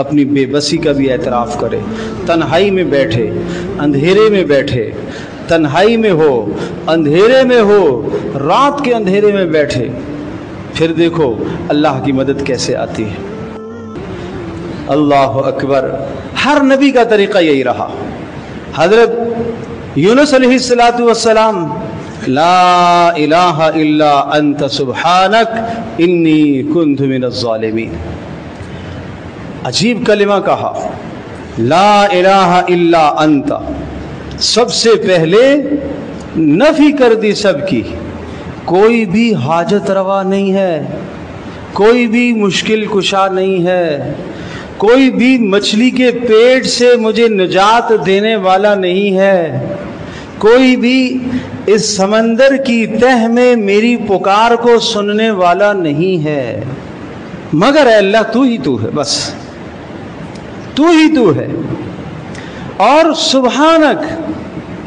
اپنی بے بسی کا بھی اعتراف کرے، تنہائی میں بیٹھے، اندھیرے میں بیٹھے، تنہائی میں ہو، اندھیرے میں ہو، رات کے اندھیرے میں بیٹھے، پھر دیکھو اللہ کی مدد کیسے آتی ہے۔ اللہ اکبر۔ ہر نبی کا طریقہ یہی رہا۔ حضرت یونس علیہ السلام لا الہ الا انت سبحانک انی کنت من الظالمین، عجیب کلمہ کہا، لا الہ الا انت، سب سے پہلے نفی کر دی سب کی، کوئی بھی حاجت روا نہیں ہے، کوئی بھی مشکل کشا نہیں ہے، کوئی بھی مچھلی کے پیٹ سے مجھے نجات دینے والا نہیں ہے، کوئی بھی اس سمندر کی تہ میں میری پکار کو سننے والا نہیں ہے، مگر اے اللہ تو ہی تو ہے، بس تو ہی تو ہے۔ اور سبحانک،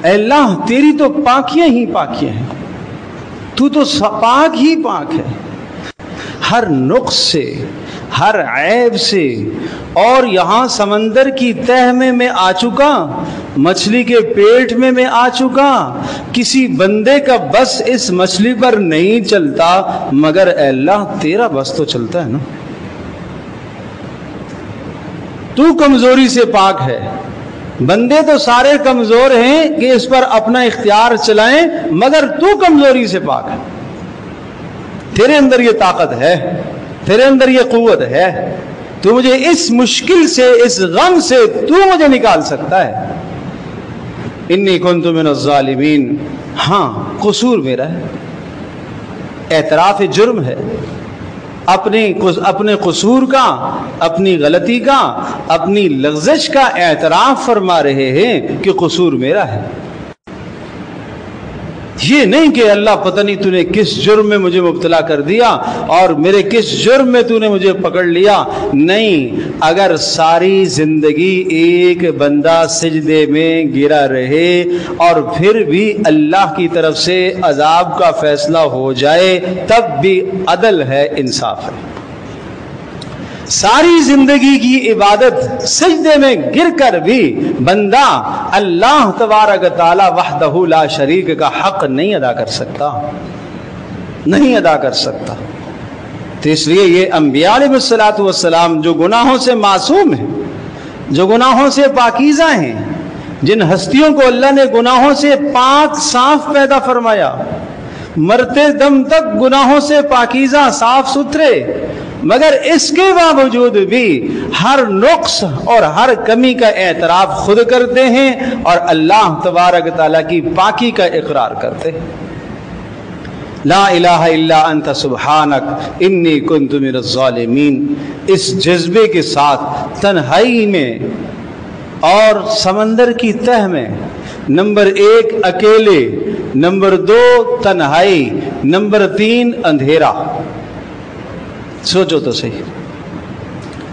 اے اللہ تیری تو پاکیاں ہی پاکیاں ہیں، تو پاک ہی پاک ہے، ہر نقص سے، ہر عیب سے۔ اور یہاں سمندر کی تہ میں آ چکا، مچھلی کے پیٹ میں آ چکا، کسی بندے کا بس اس مچھلی پر نہیں چلتا، مگر اے اللہ تیرا بس تو چلتا ہے نا، تو کمزوری سے پاک ہے۔ بندے تو سارے کمزور ہیں کہ اس پر اپنا اختیار چلائیں، مگر تو کمزوری سے پاک ہے، تیرے اندر یہ طاقت ہے، تیرے اندر یہ قوت ہے، تو مجھے اس مشکل سے، اس غم سے تو مجھے نکال سکتا ہے۔ انی کنت من الظالمین، ہاں قصور میرا ہے، اعتراف جرم ہے، اپنے قصور کا، اپنی غلطی کا، اپنی لغزش کا اعتراف فرما رہے ہیں کہ قصور میرا ہے۔ یہ نہیں کہ اللہ پتہ نہیں تو نے کس جرم میں مجھے مبتلا کر دیا اور میرے کس جرم میں تو نے مجھے پکڑ لیا، نہیں، اگر ساری زندگی ایک بندہ سجدے میں گرا رہے اور پھر بھی اللہ کی طرف سے عذاب کا فیصلہ ہو جائے تب بھی عدل ہے، انصاف ہے۔ ساری زندگی کی عبادت سجدے میں گر کر بھی بندہ اللہ تبارک تعالی وحدہ لا شریک کا حق نہیں ادا کر سکتا، نہیں ادا کر سکتا۔ تو اس لیے یہ انبیاء علیہ السلام جو گناہوں سے معصوم ہیں، جو گناہوں سے پاکیزہ ہیں، جن ہستیوں کو اللہ نے گناہوں سے پاک صاف پیدا فرمایا، مرتے دم تک گناہوں سے پاکیزہ صاف ستھرے، مگر اس کے باوجود بھی ہر نقص اور ہر کمی کا اعتراف خود کرتے ہیں اور اللہ تبارک تعالیٰ کی پاکی کا اقرار کرتے ہیں۔ لا الہ الا انت سبحانک انی کنت من الظالمین، اس جذبے کے ساتھ تنہائی میں اور سمندر کی تہ میں، نمبر 1 اکیلے، نمبر 2 تنہائی، نمبر 3 اندھیرا۔ سوچو تو صحیح،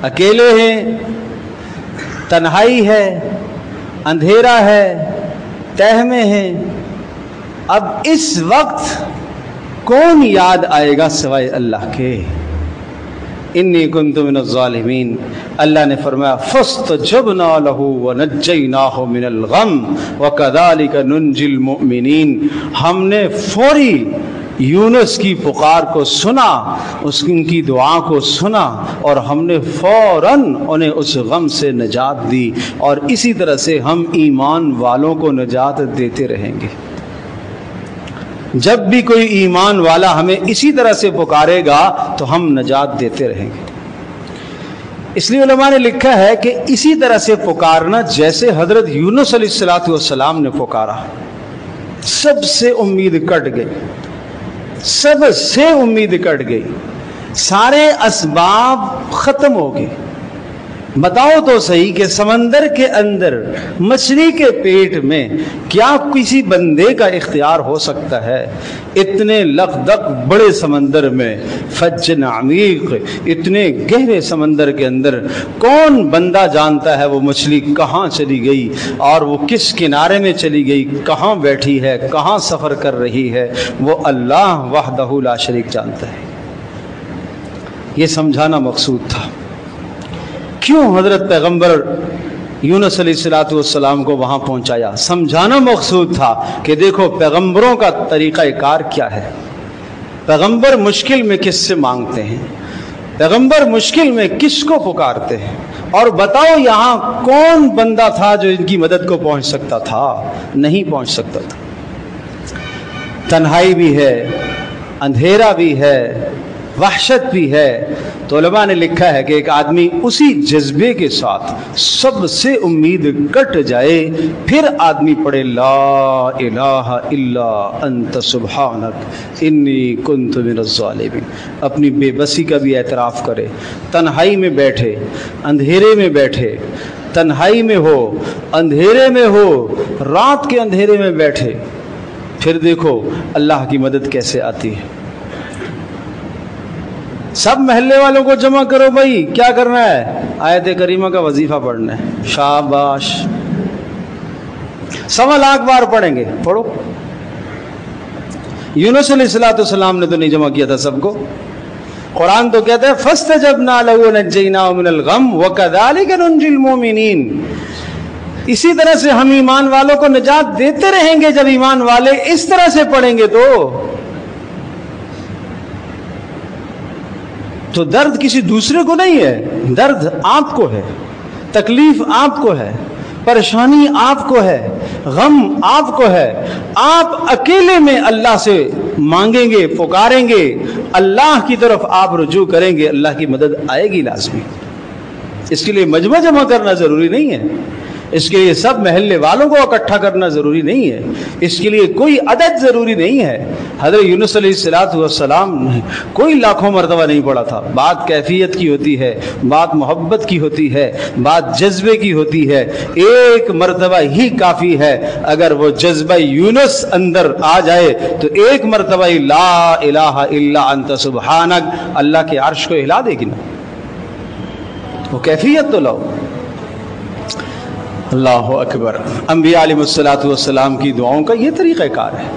اکیلے ہیں، تنہائی ہے، اندھیرا ہے، تہ میں ہے، اب اس وقت کون یاد آئے گا سوائے اللہ کے؟ انی کنت من الظالمین، اللہ نے فرمایا فاستجبنا له ونجیناہ من الغم وکذالک ننجی المؤمنین، ہم نے فوری یونس کی پکار کو سنا، ان کی دعا کو سنا اور ہم نے فوراً انہیں اس غم سے نجات دی، اور اسی طرح سے ہم ایمان والوں کو نجات دیتے رہیں گے۔ جب بھی کوئی ایمان والا ہمیں اسی طرح سے پکارے گا تو ہم نجات دیتے رہیں گے۔ اس لیے علماء نے لکھا ہے کہ اسی طرح سے پکارنا جیسے حضرت یونس علیہ السلام نے پکارا، سب سے امید کٹ گئی، سب سے امید کٹ گئی، سارے اسباب ختم ہو گئے۔ بتاؤ تو صحیح کہ سمندر کے اندر، مچھلی کے پیٹ میں کیا کسی بندے کا اختیار ہو سکتا ہے؟ اتنے لغدق بڑے سمندر میں، فجن عمیق، اتنے گہرے سمندر کے اندر کون بندہ جانتا ہے وہ مچھلی کہاں چلی گئی اور وہ کس کنارے میں چلی گئی، کہاں بیٹھی ہے، کہاں سفر کر رہی ہے، وہ اللہ وحدہ لا شریک جانتا ہے۔ یہ سمجھانا مقصود تھا کیوں حضرت پیغمبر یونس علیہ السلام کو وہاں پہنچایا؟ سمجھانا مقصود تھا کہ دیکھو پیغمبروں کا طریقہ کار کیا ہے، پیغمبر مشکل میں کس سے مانگتے ہیں، پیغمبر مشکل میں کس کو پکارتے ہیں، اور بتاؤ یہاں کون بندہ تھا جو ان کی مدد کو پہنچ سکتا تھا؟ نہیں پہنچ سکتا تھا۔ تنہائی بھی ہے، اندھیرا بھی ہے، وحشت بھی ہے، تو علماء نے لکھا ہے کہ ایک آدمی اسی جذبے کے ساتھ سب سے امید کٹ جائے، پھر آدمی پڑھے لا الہ الا انت سبحانک انی کنت من الظالمین، اپنی بے بسی کا بھی اعتراف کرے، تنہائی میں بیٹھے، اندھیرے میں بیٹھے، تنہائی میں ہو، اندھیرے میں ہو، رات کے اندھیرے میں بیٹھے، پھر دیکھو اللہ کی مدد کیسے آتی ہے۔ سب محلے والوں کو جمع کرو، بھائی کیا کرنا ہے؟ آیت کریمہ کا وظیفہ پڑھنا ہے۔ شاباش، 1.25 لاکھ بار پڑھیں گے، پڑھو۔ یونس علیہ السلام نے تو نہیں جمع کیا تھا سب کو، قرآن تو کہتا ہے فَاسْتَجَبْنَا لَهُ وَنَجَّيْنَاهُ مِنَ الْغَمِّ وَكَذَلِكَ نُنْجِي الْمُؤْمِنِينَ۔ اسی طرح سے ہم ایمان والوں کو نجات دیتے رہیں گے جب ایمان والے اس طرح سے پڑھیں گے تو درد کسی دوسرے کو نہیں ہے، درد آپ کو ہے، تکلیف آپ کو ہے، پریشانی آپ کو ہے، غم آپ کو ہے، آپ اکیلے میں اللہ سے مانگیں گے، پکاریں گے، اللہ کی طرف آپ رجوع کریں گے، اللہ کی مدد آئے گی لازمی۔ اس کے لیے مجمع جمع کرنا ضروری نہیں ہے، اس کے لیے سب محلے والوں کو اکٹھا کرنا ضروری نہیں ہے، اس کے لیے کوئی عدد ضروری نہیں ہے۔ حضرت یونس علیہ السلام نے کوئی لاکھوں مرتبہ نہیں پڑھا تھا، بات کیفیت کی ہوتی ہے، بات محبت کی ہوتی ہے، بات جذبے کی ہوتی ہے، ایک مرتبہ ہی کافی ہے۔ اگر وہ جذبہ یونس اندر آ جائے تو ایک مرتبہ ہی لا الہ الا انت سبحانک اللہ کے عرش کو ہلا دے گی نا، وہ کیفیت تو لاؤ۔ اللہ اکبر۔ انبیاء علیہ الصلوۃ والسلام کی دعاؤں کا یہ طریقہ کار ہے۔